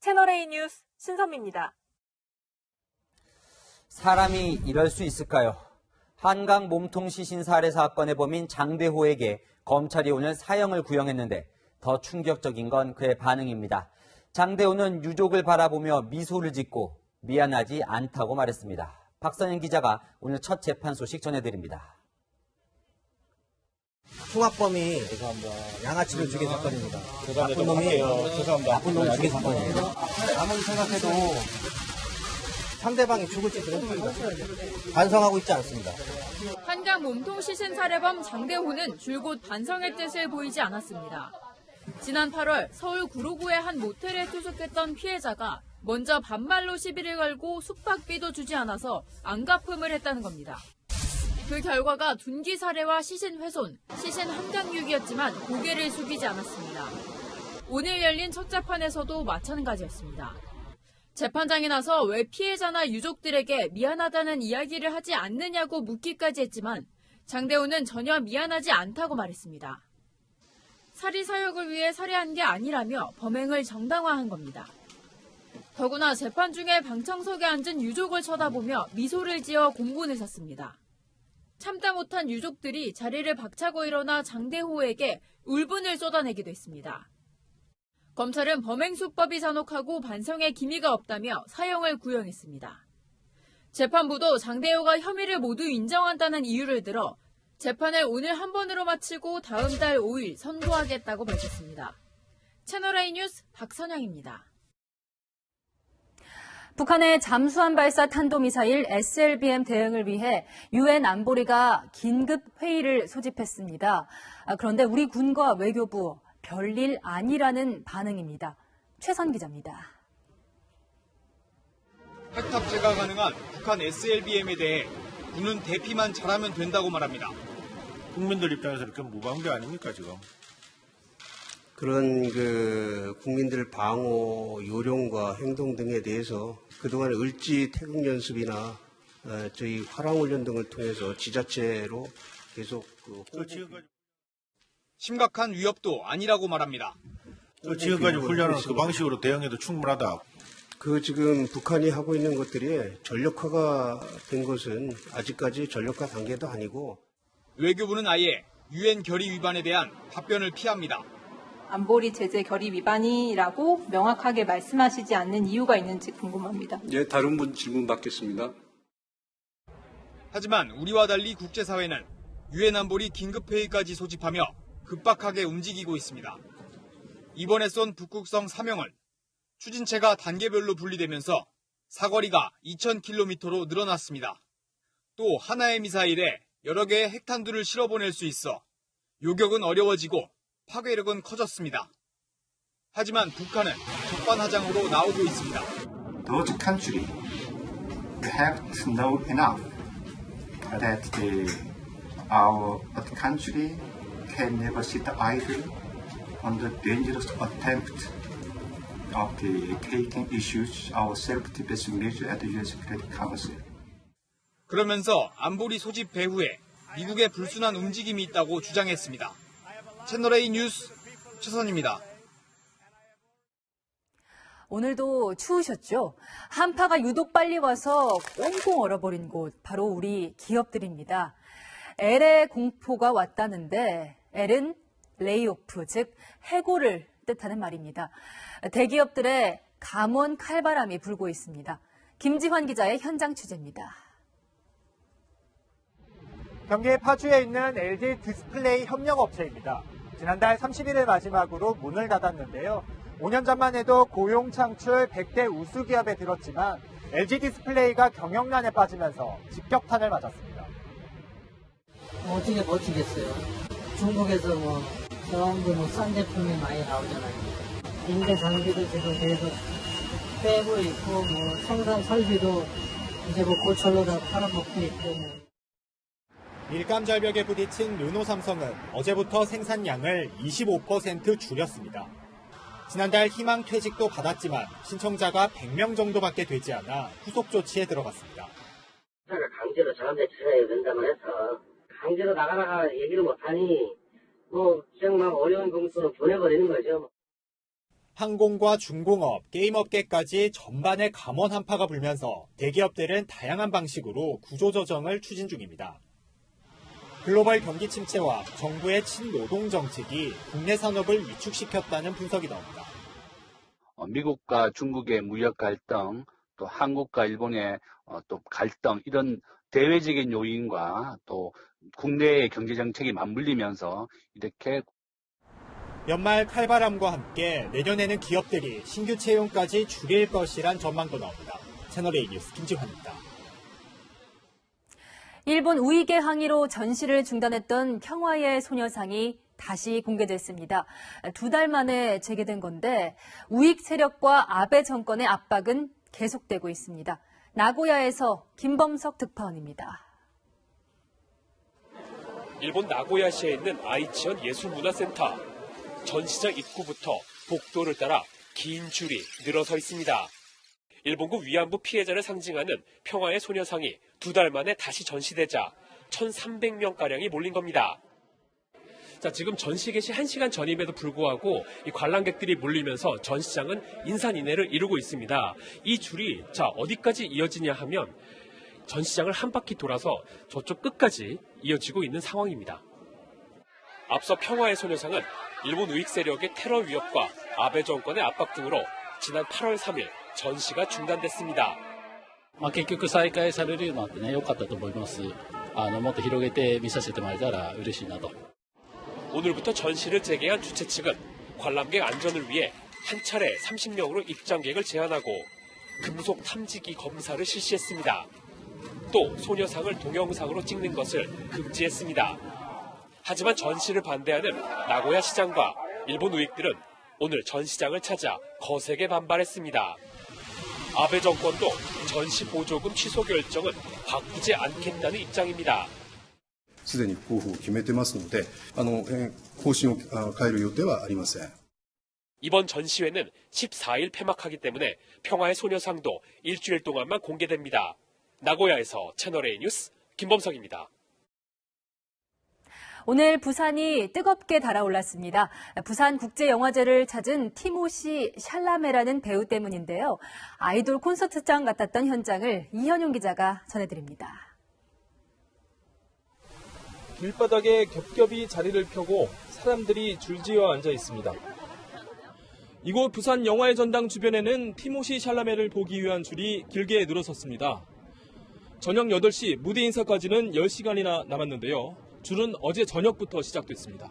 채널A 뉴스 신선미입니다. 사람이 이럴 수 있을까요? 한강 몸통 시신 살해 사건의 범인 장대호에게 검찰이 오늘 사형을 구형했는데 더 충격적인 건 그의 반응입니다. 장대호는 유족을 바라보며 미소를 짓고 미안하지 않다고 말했습니다. 박선영 기자가 오늘 첫 재판 소식 전해드립니다. 흉악범이 양아치를 죽인 사건입니다. 나쁜 놈이 죽인 사건이에요. 아무리 생각해도 상대방이 죽을지 그런 반성하고 있지 않습니다. 한강 몸통 시신 살해범 장대호는 줄곧 반성의 뜻을 보이지 않았습니다. 지난 8월 서울 구로구의 한 모텔에 투숙했던 피해자가 먼저 반말로 시비를 걸고 숙박비도 주지 않아서 안갚음을 했다는 겁니다. 그 결과가 둔기 살해와 시신 훼손, 시신 함정유기였지만 고개를 숙이지 않았습니다. 오늘 열린 첫 재판에서도 마찬가지였습니다. 재판장에 나서 왜 피해자나 유족들에게 미안하다는 이야기를 하지 않느냐고 묻기까지 했지만 장대호는 전혀 미안하지 않다고 말했습니다. 살인 사욕을 위해 살해한 게 아니라며 범행을 정당화한 겁니다. 더구나 재판 중에 방청석에 앉은 유족을 쳐다보며 미소를 지어 공분을 샀습니다. 참다 못한 유족들이 자리를 박차고 일어나 장대호에게 울분을 쏟아내기도 했습니다. 검찰은 범행 수법이 잔혹하고 반성의 기미가 없다며 사형을 구형했습니다. 재판부도 장대호가 혐의를 모두 인정한다는 이유를 들어 재판을 오늘 한 번으로 마치고 다음 달 5일 선고하겠다고 밝혔습니다. 채널A 뉴스 박선영입니다. 북한의 잠수함 발사 탄도미사일 SLBM 대응을 위해 유엔 안보리가 긴급 회의를 소집했습니다. 그런데 우리 군과 외교부 별일 아니라는 반응입니다. 최선 기자입니다. 핵 탑재가 가능한 북한 SLBM에 대해 군은 대피만 잘하면 된다고 말합니다. 국민들 입장에서 이렇게 무방비 아닙니까 지금? 그런 국민들 방어 요령과 행동 등에 대해서 그동안 을지 태극 연습이나 저희 화랑훈련 등을 통해서 지자체로 계속 심각한 위협도 아니라고 말합니다. 지금까지 훈련은 그 방식으로 대응해도 충분하다. 지금 북한이 하고 있는 것들이 전력화가 된 것은 아직까지 전력화 단계도 아니고 외교부는 아예 유엔 결의 위반에 대한 답변을 피합니다. 안보리 제재 결의 위반이라고 명확하게 말씀하시지 않는 이유가 있는지 궁금합니다. 예, 다른 분 질문 받겠습니다. 하지만 우리와 달리 국제사회는 유엔 안보리 긴급회의까지 소집하며 급박하게 움직이고 있습니다. 이번에 쏜 북극성 3형을 추진체가 단계별로 분리되면서 사거리가 2,000km로 늘어났습니다. 또 하나의 미사일에 여러 개의 핵탄두를 실어보낼 수 있어 요격은 어려워지고 파괴력은 커졌습니다. 하지만 북한은 적반하장으로 나오고 있습니다. Those countries have to know enough that our country can never sit idle on the dangerous attempt of taking issues our self-defense measure at the UN Security Council. 그러면서 안보리 소집 배후에 미국의 불순한 움직임이 있다고 주장했습니다. 채널A 뉴스 최선입니다. 오늘도 추우셨죠? 한파가 유독 빨리 와서 꽁꽁 얼어버린 곳, 바로 우리 기업들입니다. L의 공포가 왔다는데 L은 레이오프, 즉 해고를 뜻하는 말입니다. 대기업들의 감원 칼바람이 불고 있습니다. 김지환 기자의 현장 취재입니다. 경기 파주에 있는 LG 디스플레이 협력업체입니다. 지난달 30일을 마지막으로 문을 닫았는데요. 5년 전만 해도 고용 창출 100대 우수 기업에 들었지만 LG 디스플레이가 경영난에 빠지면서 직격탄을 맞았습니다. 어떻게 버티겠어요? 중국에서 전부 싼 제품이 많이 나오잖아요. 인재 장비도 지금 계속 빼고 있고 생산 설비도 이제 고철로 다 팔아먹고 있고. 밀감 절벽에 부딪힌 르노 삼성은 어제부터 생산량을 25% 줄였습니다. 지난달 희망 퇴직도 받았지만 신청자가 100명 정도밖에 되지 않아 후속 조치에 들어갔습니다. 강제로 저한테 주셔야 된다고 해서 강제로 나가라 얘기를 못하니 그냥 막 어려운 공수로 보내버리는 거죠. 항공과 중공업, 게임업계까지 전반에 감원 한파가 불면서 대기업들은 다양한 방식으로 구조조정을 추진 중입니다. 글로벌 경기 침체와 정부의 친노동 정책이 국내 산업을 위축시켰다는 분석이 나옵니다. 미국과 중국의 무역 갈등, 또 한국과 일본의 또 갈등, 이런 대외적인 요인과 또 국내의 경제 정책이 맞물리면서 이렇게 연말 칼바람과 함께 내년에는 기업들이 신규 채용까지 줄일 것이란 전망도 나옵니다. 채널A 뉴스 김지환입니다. 일본 우익의 항의로 전시를 중단했던 평화의 소녀상이 다시 공개됐습니다. 2달 만에 재개된 건데 우익 세력과 아베 정권의 압박은 계속되고 있습니다. 나고야에서 김범석 특파원입니다. 일본 나고야시에 있는 아이치현 예술문화센터. 전시장 입구부터 복도를 따라 긴 줄이 늘어서 있습니다. 일본군 위안부 피해자를 상징하는 평화의 소녀상이 2달 만에 다시 전시되자 1,300명가량이 몰린 겁니다. 자, 지금 전시 개시 1시간 전임에도 불구하고 이 관람객들이 몰리면서 전시장은 인산인해를 이루고 있습니다. 이 줄이 어디까지 이어지냐 하면 전시장을 한 바퀴 돌아서 저쪽 끝까지 이어지고 있는 상황입니다. 앞서 평화의 소녀상은 일본 우익 세력의 테러 위협과 아베 정권의 압박 등으로 지난 8월 3일 전시가 중단됐습니다. 結局再開されるようになってね、良かったと思います。もっと広げて見させてもらえたら嬉しいなと. 오늘부터 전시를 재개한 주최 측은 관람객 안전을 위해 한 차례 30명으로 입장객을 제한하고 금속 탐지기 검사를 실시했습니다. 또 소녀상을 동영상으로 찍는 것을 금지했습니다. 하지만 전시를 반대하는 나고야 시장과 일본 우익들은 오늘 전시장을 찾아 거세게 반발했습니다. 아베 정권도 전시 보조금 취소 결정은 바꾸지 않겠다는 입장입니다. すでに候補を決めてますので、方針を変える予定はありません. 이번 전시회는 14일 폐막하기 때문에 평화의 소녀상도 일주일 동안만 공개됩니다. 나고야에서 채널A 뉴스 김범석입니다. 오늘 부산이 뜨겁게 달아올랐습니다. 부산국제영화제를 찾은 티모시 샬라메라는 배우 때문인데요. 아이돌 콘서트장 같았던 현장을 이현용 기자가 전해드립니다. 길바닥에 겹겹이 자리를 펴고 사람들이 줄지어 앉아 있습니다. 이곳 부산 영화의 전당 주변에는 티모시 샬라메를 보기 위한 줄이 길게 늘어섰습니다. 저녁 8시 무대 인사까지는 10시간이나 남았는데요. 줄은 어제 저녁부터 시작됐습니다.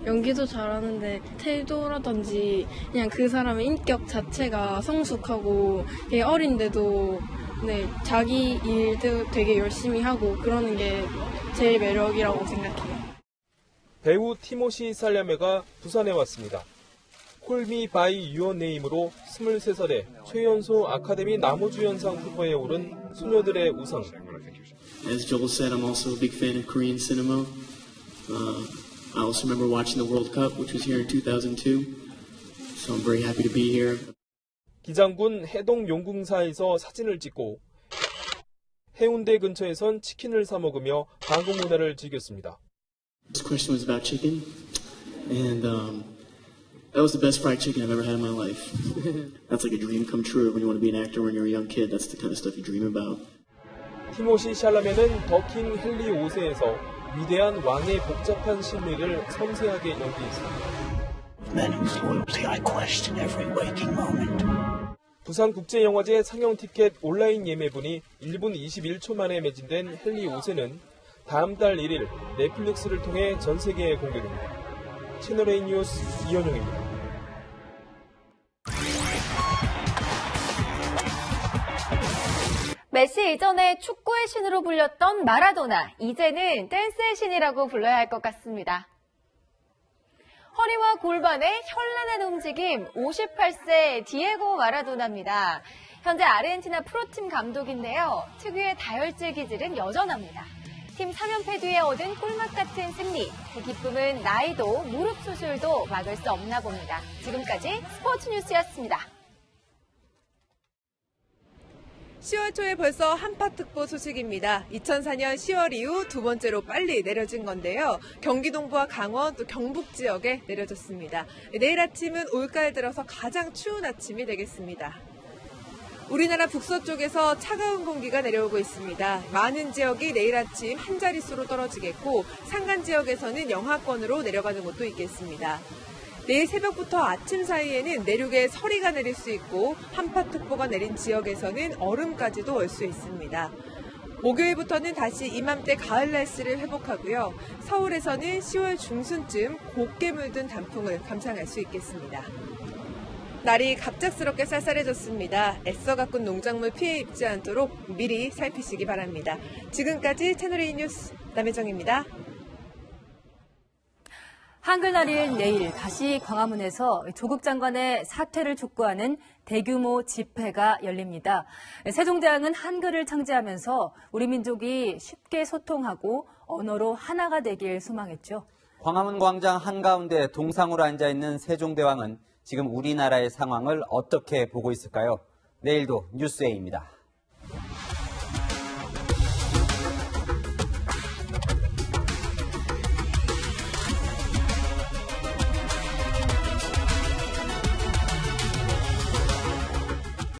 연기도 잘하는데 태도라든지 그냥 그 사람의 인격 자체가 성숙하고 되게 어린데도 자기 일도 되게 열심히 하고 그러는 게 제일 매력이라고 생각해요. 배우 티모시 살라메가 부산에 왔습니다. 콜미 바이 유어 네임으로 23살에 최연소 아카데미 나무주연상 후보에 오른 소녀들의 우상. As Joel said, I'm also a big fan of Korean cinema. I also remember watching the World Cup, which was here in 2002. So I'm very happy to be here. 기장군 해동용궁사에서 사진을 찍고 해운대 근처에선 치킨을 사 먹으며 한국 문화를 즐겼습니다. This question was about chicken, and that was the best fried chicken I've ever had in my life. That's like a dream come true when you want to be an actor when you're a young kid. That's the kind of stuff you dream about. 티모시 샬라메는 더킹 헨리 5세에서 위대한 왕의 복잡한 심리를 섬세하게 연기했습니다. Men whose loyalty I question every waking moment. 부산국제영화제 상영 티켓 온라인 예매분이 1분 21초 만에 매진된 헨리 5세는 다음 달 1일 넷플릭스를 통해 전 세계에 공개됩니다. 채널A 뉴스 이현용입니다. 메시 이전에 축구의 신으로 불렸던 마라도나, 이제는 댄스의 신이라고 불러야 할 것 같습니다. 허리와 골반의 현란한 움직임, 58세 디에고 마라도나입니다. 현재 아르헨티나 프로팀 감독인데요. 특유의 다혈질 기질은 여전합니다. 팀 3연패 뒤에 얻은 꿀맛 같은 승리, 그 기쁨은 나이도 무릎 수술도 막을 수 없나 봅니다. 지금까지 스포츠 뉴스였습니다. 10월 초에 벌써 한파특보 소식입니다. 2004년 10월 이후 두 번째로 빨리 내려진 건데요. 경기 동부와 강원 또 경북 지역에 내려졌습니다. 내일 아침은 올가을 들어서 가장 추운 아침이 되겠습니다. 우리나라 북서쪽에서 차가운 공기가 내려오고 있습니다. 많은 지역이 내일 아침 한 자릿수로 떨어지겠고 산간 지역에서는 영하권으로 내려가는 곳도 있겠습니다. 내일 새벽부터 아침 사이에는 내륙에 서리가 내릴 수 있고 한파특보가 내린 지역에서는 얼음까지도 올 수 있습니다. 목요일부터는 다시 이맘때 가을 날씨를 회복하고요. 서울에서는 10월 중순쯤 곱게 물든 단풍을 감상할 수 있겠습니다. 날이 갑작스럽게 쌀쌀해졌습니다. 애써 가꾼 농작물 피해 입지 않도록 미리 살피시기 바랍니다. 지금까지 채널A 뉴스 남혜정입니다. 한글날인 내일 다시 광화문에서 조국 장관의 사퇴를 촉구하는 대규모 집회가 열립니다. 세종대왕은 한글을 창제하면서 우리 민족이 쉽게 소통하고 언어로 하나가 되길 소망했죠. 광화문 광장 한가운데 동상으로 앉아있는 세종대왕은 지금 우리나라의 상황을 어떻게 보고 있을까요? 내일도 뉴스A입니다.